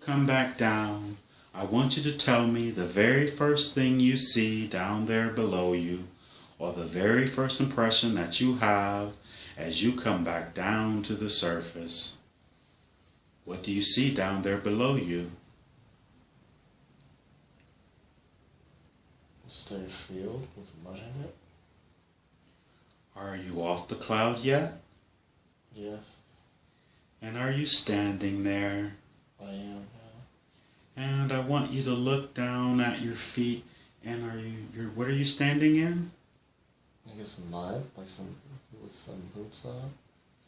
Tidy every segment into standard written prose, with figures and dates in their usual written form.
come back down. I want you to tell me the very first thing you see down there below you, or the very first impression that you have as you come back down to the surface. What do you see down there below you? Just a field with mud in it. Are you off the cloud yet? Yes, And are you standing there? I am now. And I want you to look down at your feet. And what are you standing in? I guess mud, like with some boots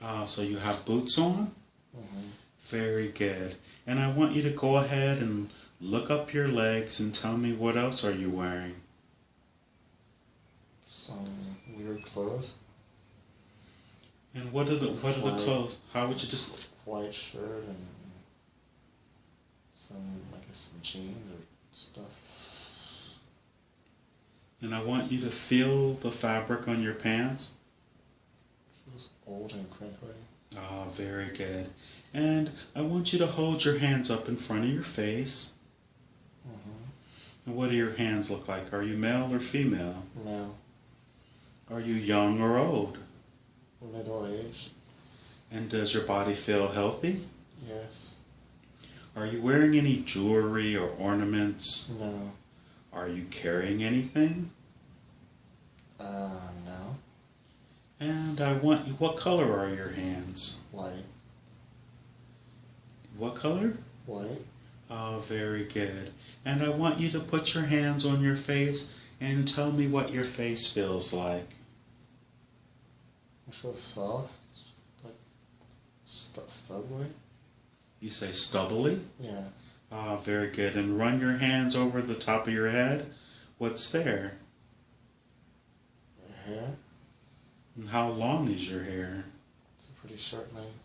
on. So you have boots on? Mm-hmm. Very good. And I want you to go ahead and look up your legs and tell me what else are you wearing? Some weird clothes. And what are the clothes? How would you just... White shirt and some, I guess, some jeans or stuff. And I want you to feel the fabric on your pants. Feels old and crinkly. Ah, very good. And I want you to hold your hands up in front of your face. Mm-hmm. And what do your hands look like? Are you male or female? No. Are you young or old? Middle aged. And does your body feel healthy? Yes. Are you wearing any jewelry or ornaments? No. Are you carrying anything? No. And I want you, what color are your hands? White. What color? White. Oh, very good. And I want you to put your hands on your face and tell me what your face feels like. It feels soft. Like stubbly. You say stubbly? Yeah. Ah, very good. And run your hands over the top of your head. What's there? Hair. And how long is your hair? It's a pretty short length.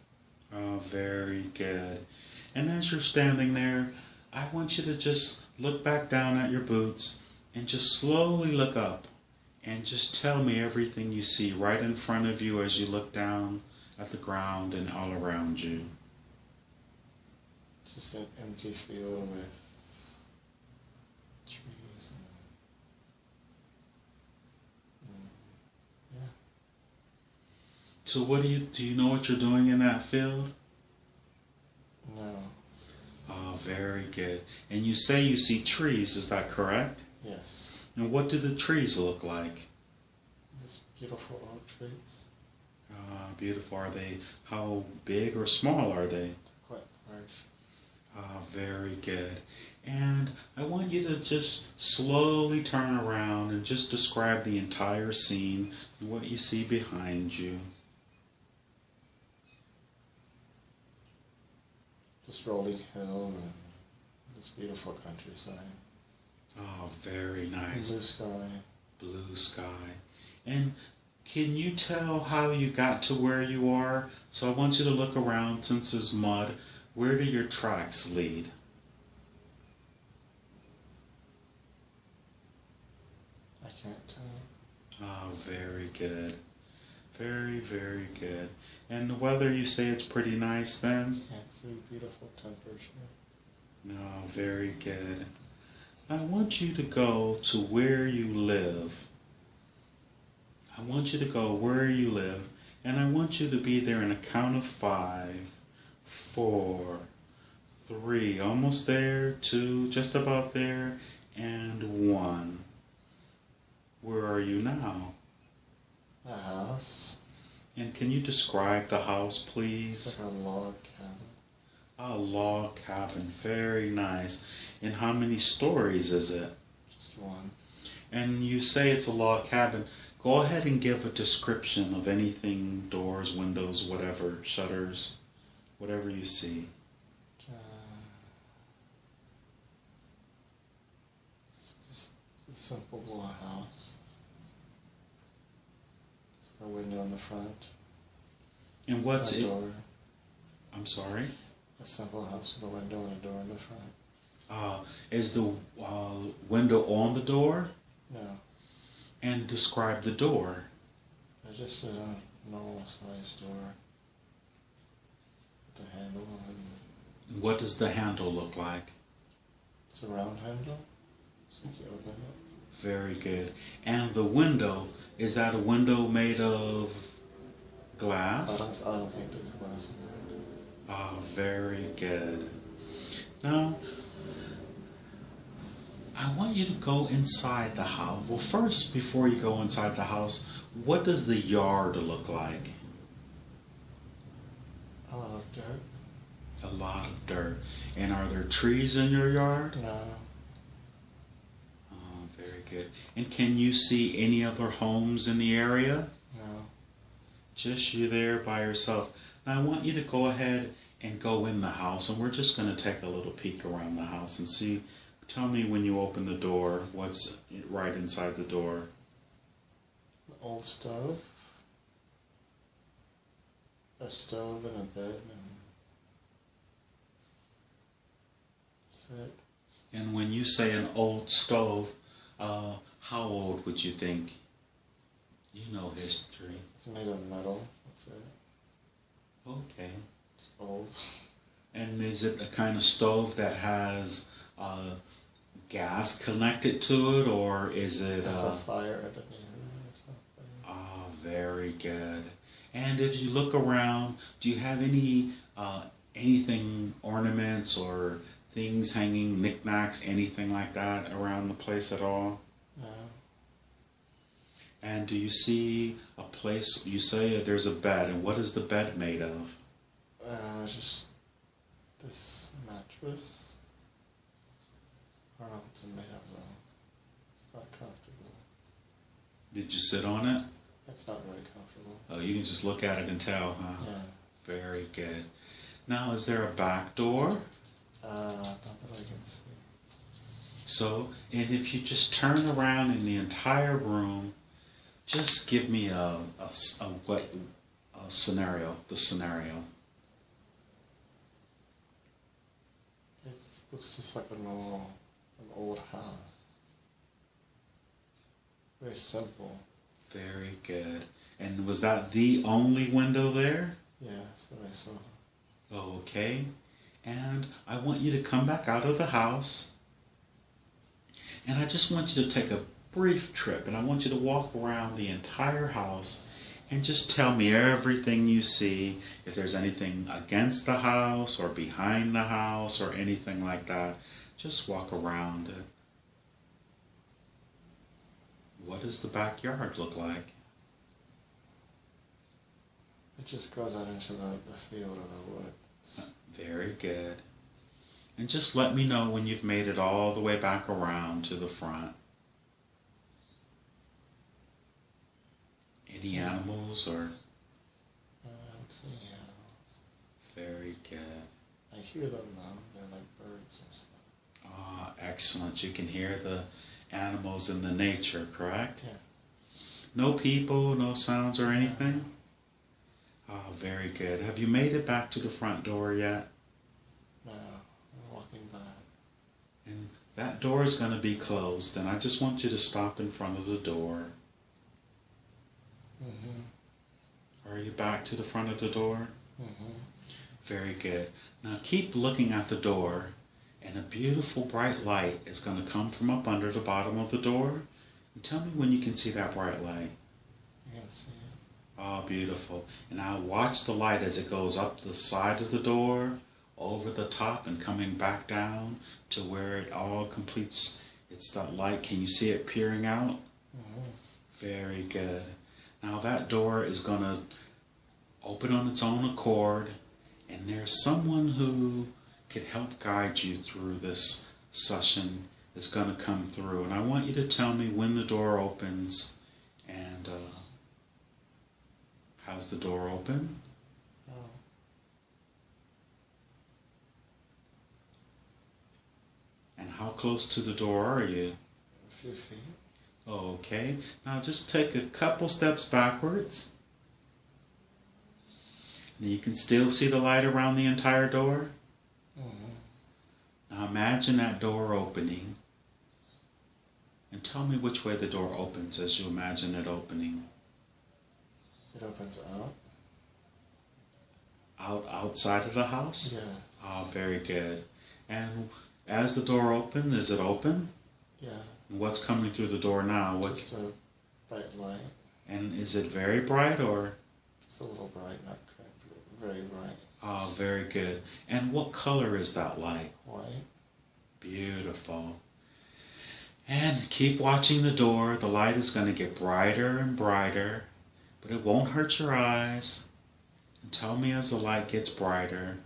Oh, very good. And as you're standing there, I want you to just look back down at your boots and just slowly look up and just tell me everything you see right in front of you as you look down at the ground and all around you. It's just an empty field with trees and yeah. So what do you know what you're doing in that field? No. Oh, very good. And you say you see trees, is that correct? Yes. And what do the trees look like? These beautiful oak trees. Beautiful. Are they, how big or small are they? Quite large. Very good. And I want you to just slowly turn around and just describe the entire scene and what you see behind you. This rolling hill and this beautiful countryside. Oh, very nice. Blue sky. Blue sky. And can you tell how you got to where you are? So I want you to look around since there's mud. Where do your tracks lead? I can't tell. Oh, very good. Very, very good. And the weather, you say it's pretty nice then? Yeah, it's a beautiful temperature. No, very good. I want you to go to where you live. I want you to go where you live, and I want you to be there in a count of 5, 4, 3, almost there, 2, just about there, and 1. Where are you now? A house. And can you describe the house, please? It's like a log cabin. A log cabin, very nice. And how many stories is it? Just one. And you say it's a log cabin. Go ahead and give a description of anything, doors, windows, whatever, shutters, whatever you see. It's just a simple little house. It's got a window in the front. And what's a it? door. I'm sorry? A simple house with a window and a door in the front. Is the window on the door? No. And describe the door. It's just a normal sized door. With a handle and What does the handle look like? It's a round handle. So you open it. Very good. And the window, is that a window made of glass? I don't think there's glass in it. Ah, very good. Now, I want you to go inside the house. Well, first, before you go inside the house, what does the yard look like? A lot of dirt. A lot of dirt. And are there trees in your yard? No. Oh, very good. And can you see any other homes in the area? No. Just you there by yourself. Now I want you to go ahead and go in the house, and we're just going to take a little peek around the house and see. Tell me when you open the door, what's right inside the door. An old stove. A stove and a bed and that's it. And when you say an old stove, how old would you think? You know history. It's made of metal. That's it. Okay. It's old. And is it the kind of stove that has gas connected to it, or is it... There's a fire underneath or something. Ah, very good. And if you look around, do you have any anything, ornaments or things hanging, knickknacks, anything like that around the place at all? No. And do you see a place, you say there's a bed, and what is the bed made of? Just this mattress. I don't know what it's made of though. It's not comfortable. Did you sit on it? It's not very comfortable. Oh, you can just look at it and tell, huh? Yeah. Very good. Now, is there a back door? Not that I can see. So, and if you just turn around in the entire room, just give me a scenario, the scenario. It looks just like an old house. Very simple. Very good. And was that the only window there? Yes, that I saw. Okay. And I want you to come back out of the house. And I just want you to take a brief trip. And I want you to walk around the entire house and just tell me everything you see. If there's anything against the house or behind the house or anything like that, just walk around it. What does the backyard look like? It just goes out into the field or the woods. Very good. And just let me know when you've made it all the way back around to the front. Any animals or? I don't see any animals. Very good. I hear them though. They're like birds and stuff. Ah, excellent. You can hear the animals in the nature, correct? Yeah. No people, no sounds or anything? Ah, very good. Have you made it back to the front door yet? No, I'm walking back. And that door is going to be closed, and I just want you to stop in front of the door. Mm-hmm. Are you back to the front of the door? Mm-hmm. Very good. Now keep looking at the door, and a beautiful bright light is going to come from up under the bottom of the door. And tell me when you can see that bright light. I can see it. Oh, beautiful. And now watch the light as it goes up the side of the door, over the top, and coming back down to where it all completes. It's that light. Can you see it peering out? Mm-hmm. Very good. Now that door is going to open on its own accord, and there's someone who could help guide you through this session that's going to come through. And I want you to tell me when the door opens and how's the door open? Oh. And how close to the door are you? A few feet. Okay. Now just take a couple steps backwards. And you can still see the light around the entire door. Mm-hmm. Now imagine that door opening. And tell me which way the door opens as you imagine it opening. It opens out. Outside of the house? Yeah. Ah, very good. And as the door opens, is it open? Yeah. And what's coming through the door now? Just a bright light. And is it very bright or? It's a little bright, not very bright. Ah, very good. And what color is that light? White. Beautiful. And keep watching the door. The light is going to get brighter and brighter, but it won't hurt your eyes. And tell me as the light gets brighter.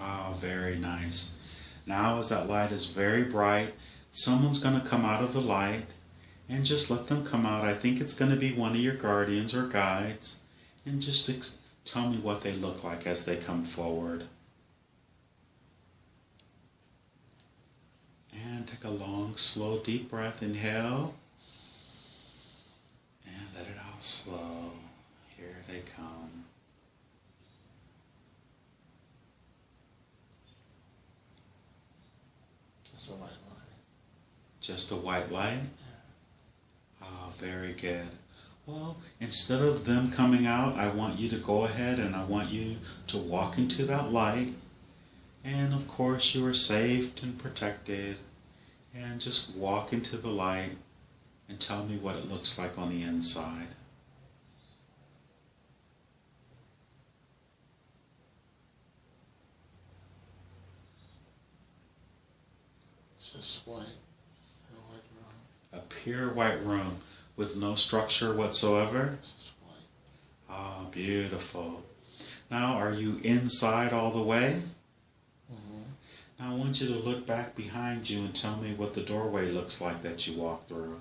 Ah, very nice. Now as that light is very bright, someone's going to come out of the light, and just let them come out. I think it's going to be one of your guardians or guides, and just tell me what they look like as they come forward. And take a long, slow, deep breath. Inhale. And let it out slow. Here they come. Just a white light. Just a white light? Yeah. Ah, very good. Well, instead of them coming out, I want you to go ahead and I want you to walk into that light. And of course you are safe and protected. And just walk into the light and tell me what it looks like on the inside. It's just white. A white room. A pure white room with no structure whatsoever? It's just white. Ah, beautiful. Now, are you inside all the way? Mm-hmm. Now I want you to look back behind you and tell me what the doorway looks like that you walk through.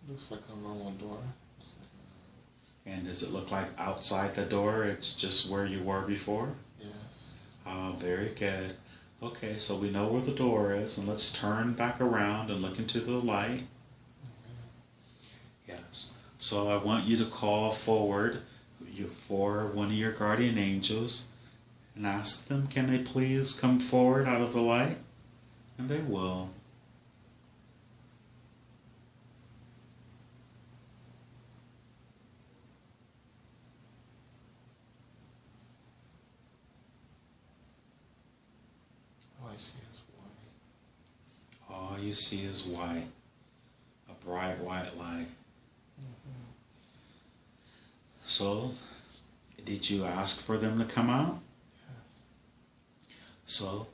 Looks like a normal door. And does it look like outside the door, it's just where you were before? Yes. Ah, very good. Okay, so we know where the door is, and let's turn back around and look into the light. Yes. So I want you to call forward for one of your guardian angels and ask them, can they please come forward out of the light? And they will. All I see is white. All you see is white. A bright white light. Mm-hmm. So, did you ask for them to come out? So,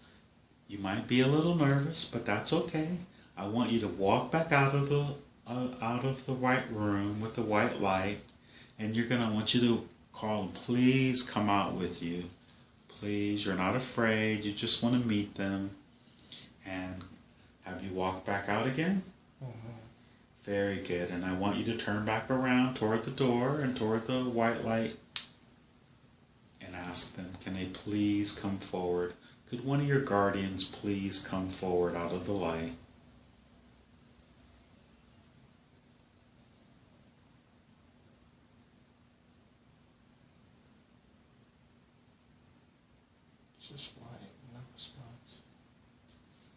you might be a little nervous, but that's okay. I want you to walk back out of the white room with the white light, and I want you to call them, please come out with you. Please, you're not afraid, you just want to meet them. And have you walked back out again? Mm-hmm. Very good. And I want you to turn back around toward the door and toward the white light and ask them, can they please come forward? Could one of your guardians please come forward out of the light? It's just white. No response.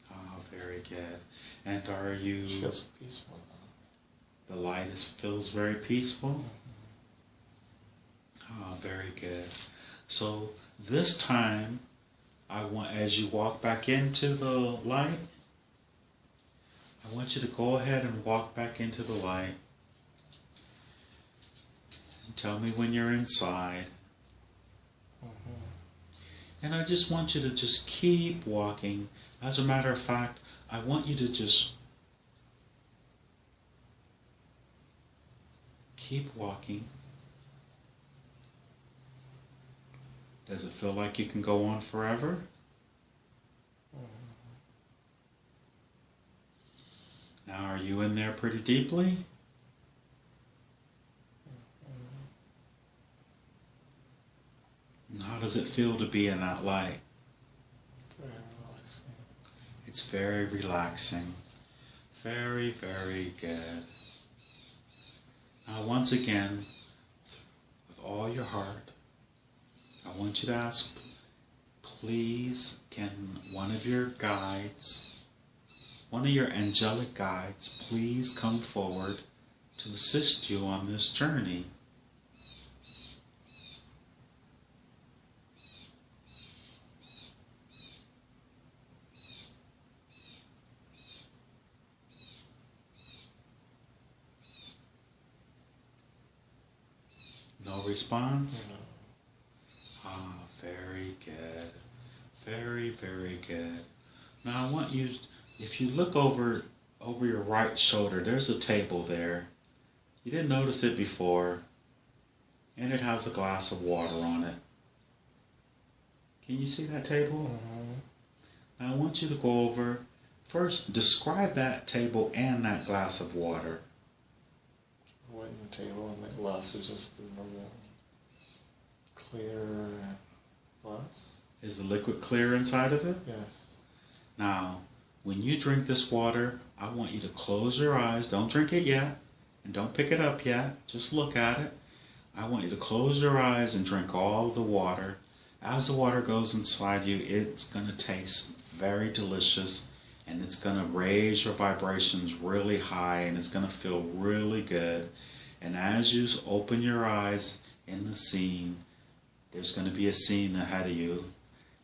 Ah, very good. And are you... It feels peaceful though. The light feels very peaceful? Mm-hmm. Ah, very good. So this time, as you walk back into the light, I want you to go ahead and walk back into the light. And tell me when you're inside. Mm-hmm. And I just want you to just keep walking. As a matter of fact, I want you to just keep walking. Does it feel like you can go on forever? Now, are you in there pretty deeply? And how does it feel to be in that light? Very relaxing. It's very relaxing. Very, very good. Now, once again, with all your heart, I want you to ask, please, can one of your guides, one of your angelic guides, please come forward to assist you on this journey? response? No. Ah, very good. Very, very good. Now I want you, if you look over your right shoulder, there's a table there. You didn't notice it before, and it has a glass of water on it. Can you see that table? Mm-hmm. Now I want you to go over, first describe that table and that glass of water. White table and the glass is just a normal clear glass. Is the liquid clear inside of it? Yes. Now, when you drink this water, I want you to close your eyes. Don't drink it yet, and don't pick it up yet. Just look at it. I want you to close your eyes and drink all the water. As the water goes inside you, it's going to taste very delicious, and it's going to raise your vibrations really high, and it's going to feel really good. And as you open your eyes in the scene, there's going to be a scene ahead of you,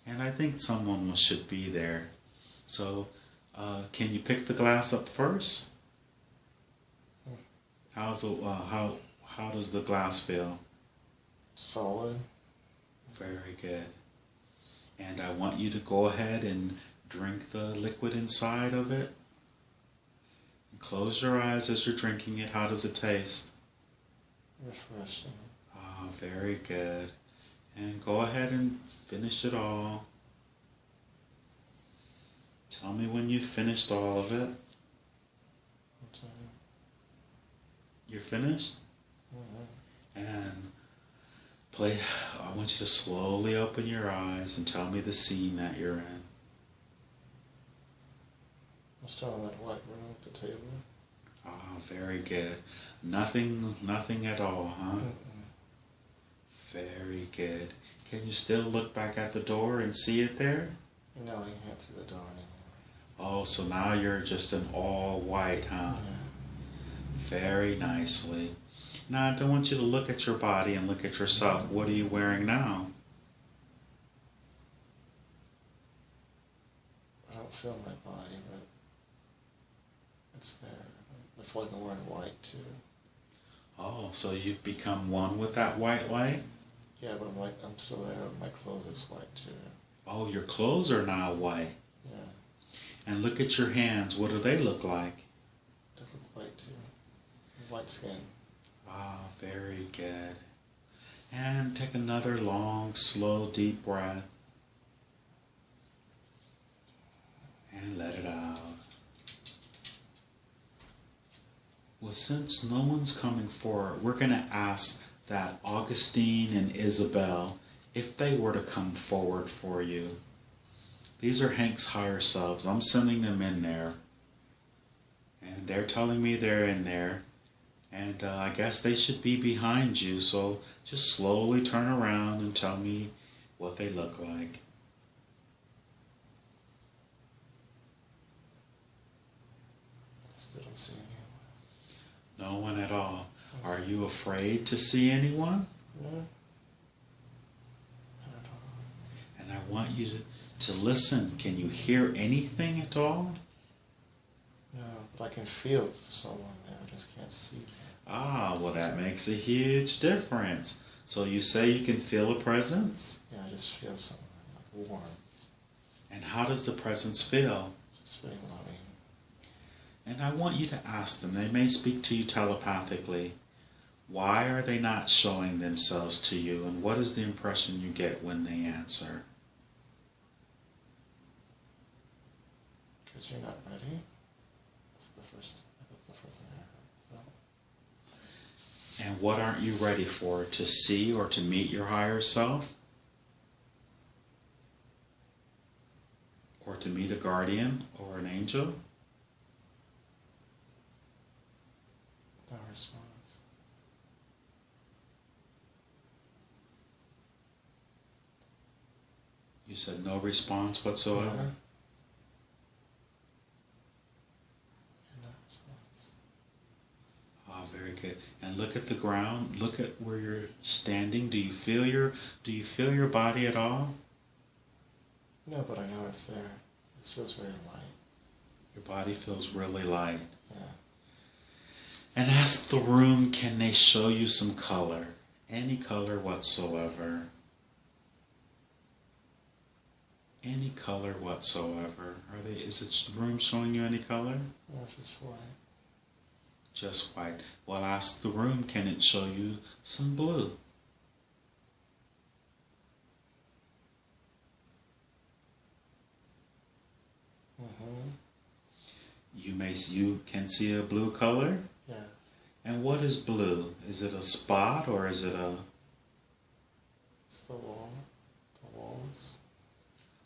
and I think someone should be there. So, can you pick the glass up first? How does the glass feel? Solid. Very good. And I want you to go ahead and drink the liquid inside of it. And close your eyes as you're drinking it. How does it taste? Refreshing. Ah, very good. And go ahead and finish it all. Tell me when you've finished all of it. Okay. You're finished? Mm-hmm. And I want you to slowly open your eyes and tell me the scene that you're in. I'm still in that white room at the table. Ah, very good. Nothing at all, huh? Mm-mm. Very good. Can you still look back at the door and see it there? No, you can't see the door anymore. Oh, so now you're just in all white, huh? Yeah. Very nicely. Now I don't want you to look at your body and look at yourself. What are you wearing now? I don't feel my body, but it's there. I feel like I'm wearing white too. Oh, so you've become one with that white light? Yeah, but I'm still there. My clothes is white too. Oh, your clothes are now white. Yeah. And look at your hands. What do they look like? They look white too. White skin. Ah, very good. And take another long, slow, deep breath. And let it out. Well, since no one's coming forward, we're going to ask that Augustine and Isabel, if they were to come forward for you. These are Hank's higher selves. I'm sending them in there. And they're telling me they're in there. And I guess they should be behind you, so just slowly turn around and tell me what they look like. I still don't see anyone. No one at all. Are you afraid to see anyone? No. Not at all. And I want you to listen. Can you hear anything at all? No, but I can feel someone there. I just can't see them. Ah, well that makes a huge difference. So you say you can feel a presence? Yeah, I just feel someone, like warm. And how does the presence feel? Just very loving. And I want you to ask them, they may speak to you telepathically, why are they not showing themselves to you, and what is the impression you get when they answer? Because you're not ready. That's the first thing I heard. And what aren't you ready for? To see or to meet your higher self? Or to meet a guardian or an angel? No response. You said no response whatsoever? Yeah. No response. Ah, very good. And look at the ground. Look at where you're standing. Do you feel your body at all? No, but I know it's there. It feels very light. Your body feels really light. Yeah. And ask the room, can they show you some color? Any color whatsoever. Any color whatsoever. Is the room showing you any color? No, it's just white. Just white. Well, ask the room, can it show you some blue? You can see a blue color? Yeah. And what is blue? Is it a spot or is it a... It's the wall. The walls.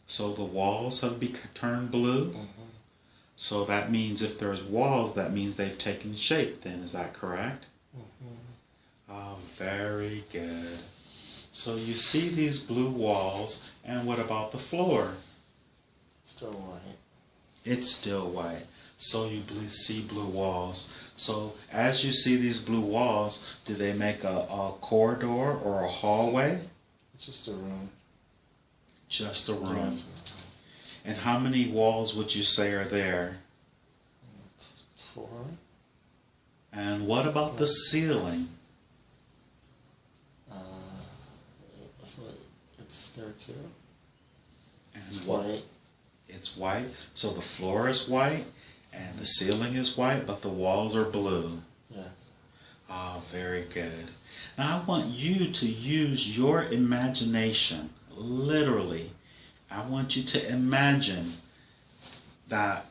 So the walls have turned blue? So that means if there's walls, that means they've taken shape then, is that correct? Oh, very good. So you see these blue walls, and what about the floor? Still white. It's still white. So you see blue walls. So as you see these blue walls, do they make a corridor or a hallway? It's just a room. Just a room. Yeah, and how many walls would you say are there? 4. And what about the ceiling? It's there too. And it's white. It's white. So the floor is white and the ceiling is white, but the walls are blue. Yes. Ah, very good. Now I want you to use your imagination, literally. I want you to imagine that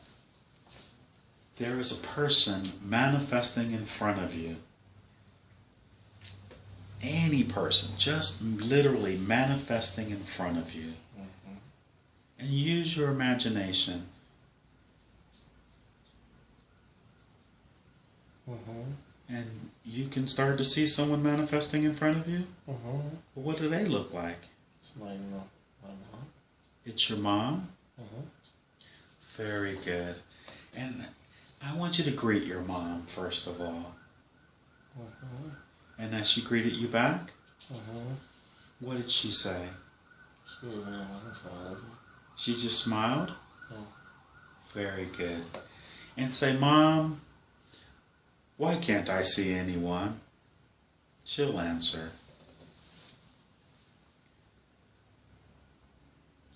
there is a person manifesting in front of you. Any person, just literally manifesting in front of you. And use your imagination. And you can start to see someone manifesting in front of you? What do they look like? It's my mom. It's your mom? Very good. And I want you to greet your mom, first of all. And as she greeted you back, what did she say? She gave me a hug and said, I love you. She just smiled? Yeah. Very good. And say, Mom, why can't I see anyone? She'll answer.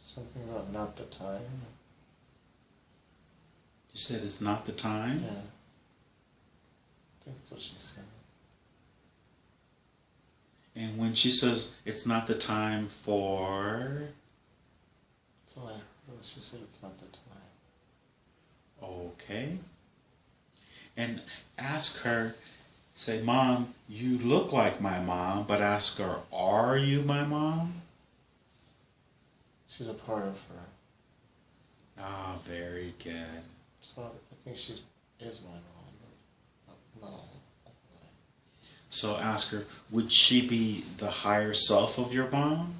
Something about not the time. You said it's not the time? Yeah. I think that's what she said. And when she says it's not the time for... That's all I heard. She said it's not the time. Okay. And ask her, say, Mom, you look like my mom, but ask her, are you my mom? She's a part of her. Ah, very good. So I think she is my mom, but not all the way. So ask her, would she be the higher self of your mom?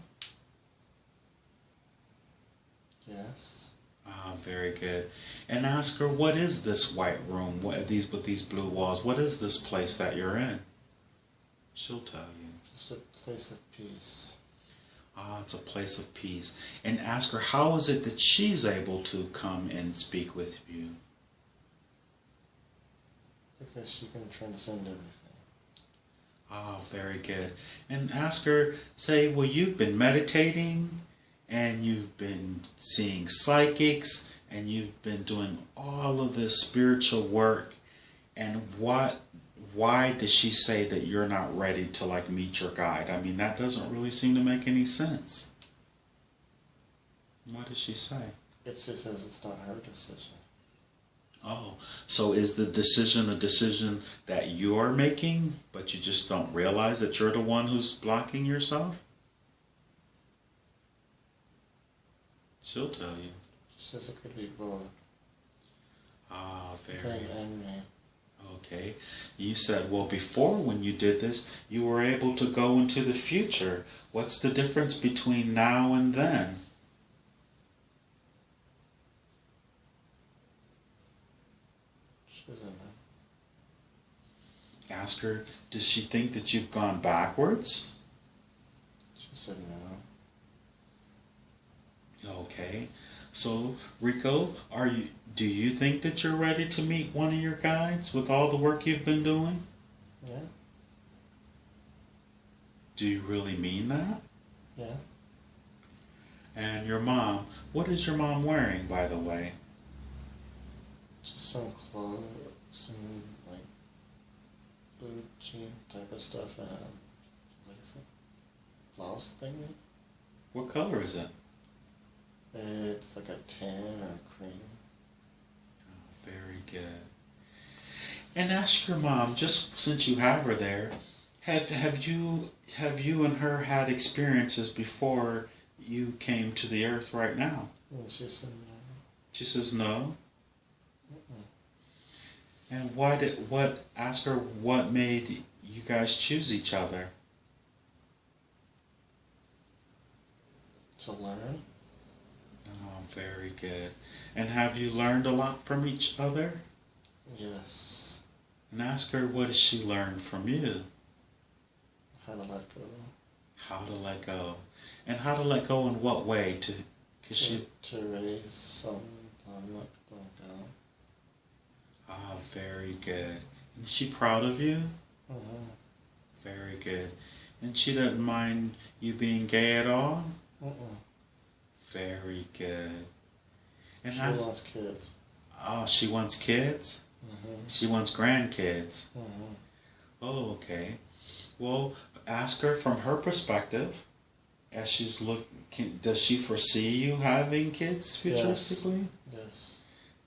Yes. Ah, very good. And ask her, what is this white room with these blue walls? What is this place that you're in? She'll tell you. Just a place of peace. Ah, it's a place of peace. And ask her, how is it that she's able to come and speak with you? Because she can transcend everything. Ah, very good. And ask her, say, well, you've been meditating, and you've been seeing psychics, and you've been doing all of this spiritual work, and why does she say that you're not ready to meet your guide? I mean, that doesn't really seem to make any sense. What does she say? It just says it's not her decision. Oh, so is the decision a decision that you're making, but you just don't realize that you're the one who's blocking yourself? She'll tell you. She says it could be both. Ah, very Them and me. Okay. You said, well, before when you did this, you were able to go into the future. What's the difference between now and then? She doesn't know. Ask her, does she think that you've gone backwards? She said no. Okay. So, Rico, do you think that you're ready to meet one of your guides with all the work you've been doing? Yeah. Do you really mean that? Yeah. And your mom, what is your mom wearing, by the way? Just some clothes, some like blue jean type of stuff, and what is it? Blouse thing? What color is it? It's like a tan or a cream. Oh, very good. And ask your mom, just since you have her there, have you and her had experiences before you came to the earth right now? And she said no. She says no. Mm-mm. And ask her what made you guys choose each other? To learn. Oh, very good. And have you learned a lot from each other? Yes. And ask her, what has she learned from you? How to let go. How to let go. And how to let go in what way? To raise some, let go. Ah, very good. And is she proud of you? Mm-hmm. Very good. And she doesn't mind you being gay at all? Mm-mm. Very good. And She wants kids. Oh, she wants kids? Mm-hmm. She wants grandkids? Mm-hmm. Oh, okay. Well, ask her from her perspective, as she's looking, does she foresee you having kids futuristically? Yes.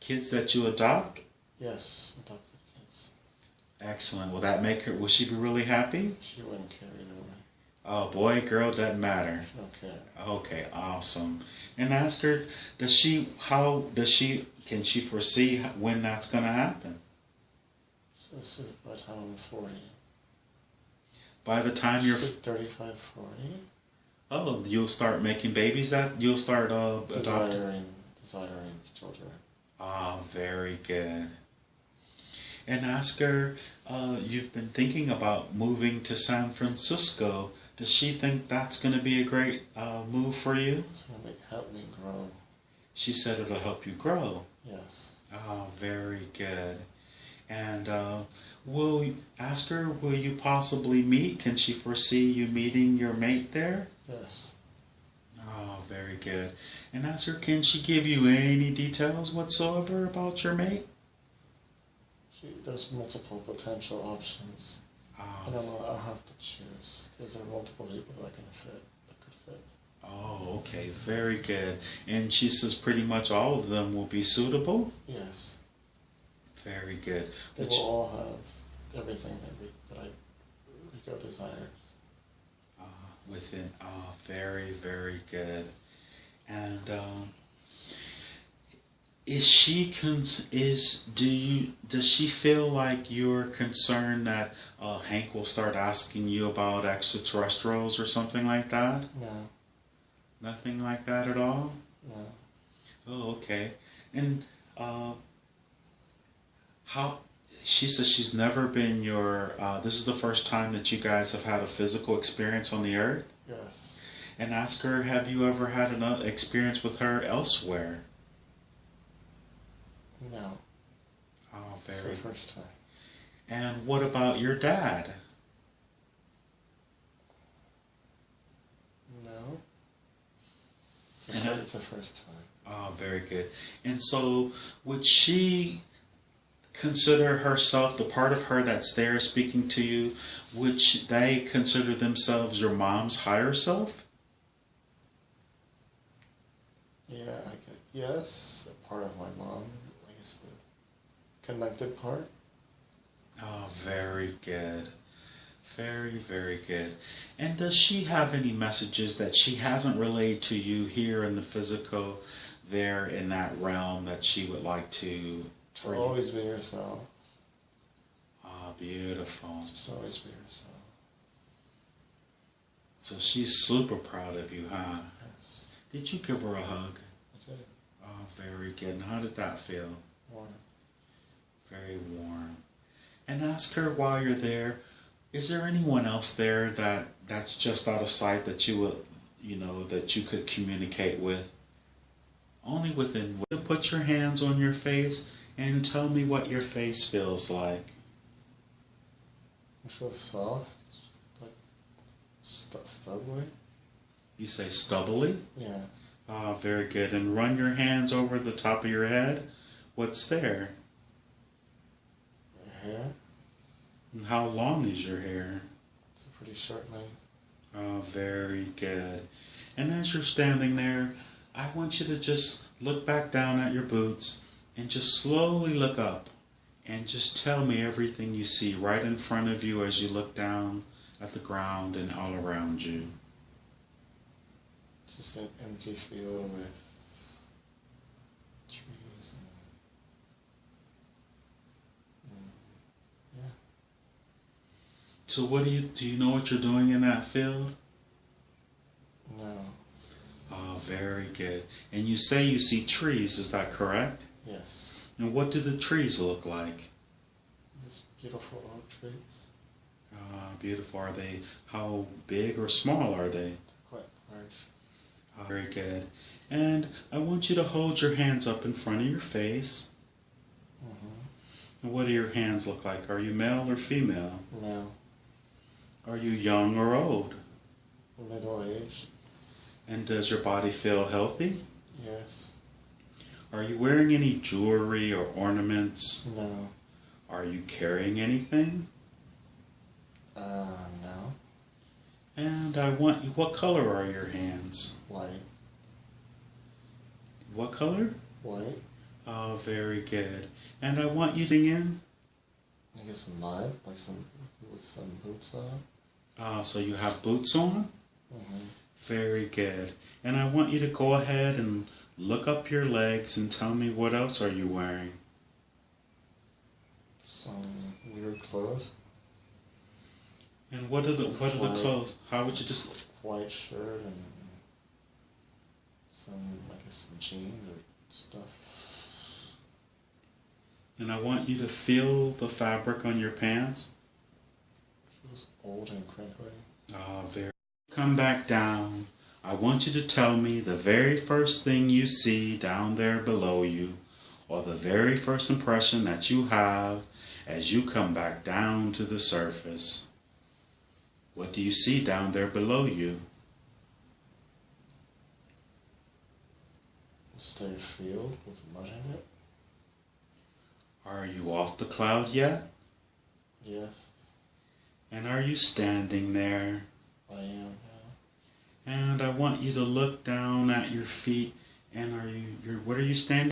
Kids that you adopt? Yes, adopted kids. Excellent. Will she be really happy? She wouldn't care either way. Oh, boy, girl, doesn't matter. She don't care. Okay, awesome. And ask her, can she foresee when that's going to happen? So this is by the time I'm 40. By the time you're 35, 40. Oh, you'll start making babies. You'll start adopting. Desiring children. Ah, very good. And ask her, you've been thinking about moving to San Francisco. Does she think that's going to be a great move for you? It's going to help me grow. She said it'll help you grow. Yes. Ah, very good. And ask her, will you possibly meet? Can she foresee you meeting your mate there? Yes. Oh, very good. And ask her, can she give you any details whatsoever about your mate? There's multiple potential options. And I'll have to choose, because there are multiple people that could fit. Oh, okay, very good. And she says pretty much all of them will be suitable? Yes. Very good. They will all have everything that Rico desires. Very, very good. And does she feel like you're concerned that Hank will start asking you about extraterrestrials or something like that? No. Nothing like that at all? No. Oh, okay. And she says she's never been this is the first time that you guys have had a physical experience on the earth? Yes. And ask her, have you ever had another experience with her elsewhere? No. Oh, It's the first time. And what about your dad? No. It's the first time. Oh, very good. And so, would she consider herself, the part of her that's there speaking to you, would they consider themselves your mom's higher self? Yeah, yes, a part of my mom, I guess the connected part. Oh, very good. Very, very good. And does she have any messages that she hasn't relayed to you here in the physical, there in that realm, that she would like to... Always be yourself. Ah, beautiful. Just always be yourself. So she's super proud of you, huh? Yes. Did you give her a hug? I did. Oh, very good. And how did that feel? Warm. Very warm. And ask her while you're there, is there anyone else there that's just out of sight that you would, that you could communicate with? Only within. Put your hands on your face and tell me what your face feels like. It feels soft, like Stubbly? You say stubbly? Yeah. Ah, very good. And run your hands over the top of your head. What's there? Hair? And how long is your hair? It's a pretty short length. Oh, very good. And as you're standing there, I want you to just look back down at your boots and just slowly look up and just tell me everything you see right in front of you as you look down at the ground and all around you. It's just an empty field with trees and yeah. So what do you know what you're doing in that field? No. Oh, very good. And you say you see trees, is that correct? Yes. And what do the trees look like? These beautiful oak trees. Ah, beautiful. Are they, how big or small are they? Quite large. Ah, very good. And I want you to hold your hands up in front of your face. Mm-hmm. And what do your hands look like? Are you male or female? No. Are you young or old? Middle age. And does your body feel healthy? Yes. Are you wearing any jewelry or ornaments? No. Are you carrying anything? No. And I want you, what color are your hands? White. What color? White. Oh, very good. And I want you to again. I guess mud, like with some boots on. So you have boots on? Mm-hmm. Very good. And I want you to go ahead and look up your legs and tell me what else are you wearing? Some weird clothes. And what are the clothes? How would you just... White shirt and some, I guess, some jeans or stuff. And I want you to feel the fabric on your pants. Feels old and crinkly. Oh, very. Come back down. I want you to tell me the very first thing you see down there below you, or the very first impression that you have as you come back down to the surface. What do you see down there below you? Just a field with mud in it. Are you off the cloud yet? Yes, And are you standing there? I am now. And I want you to look down at your feet. And what are you standing?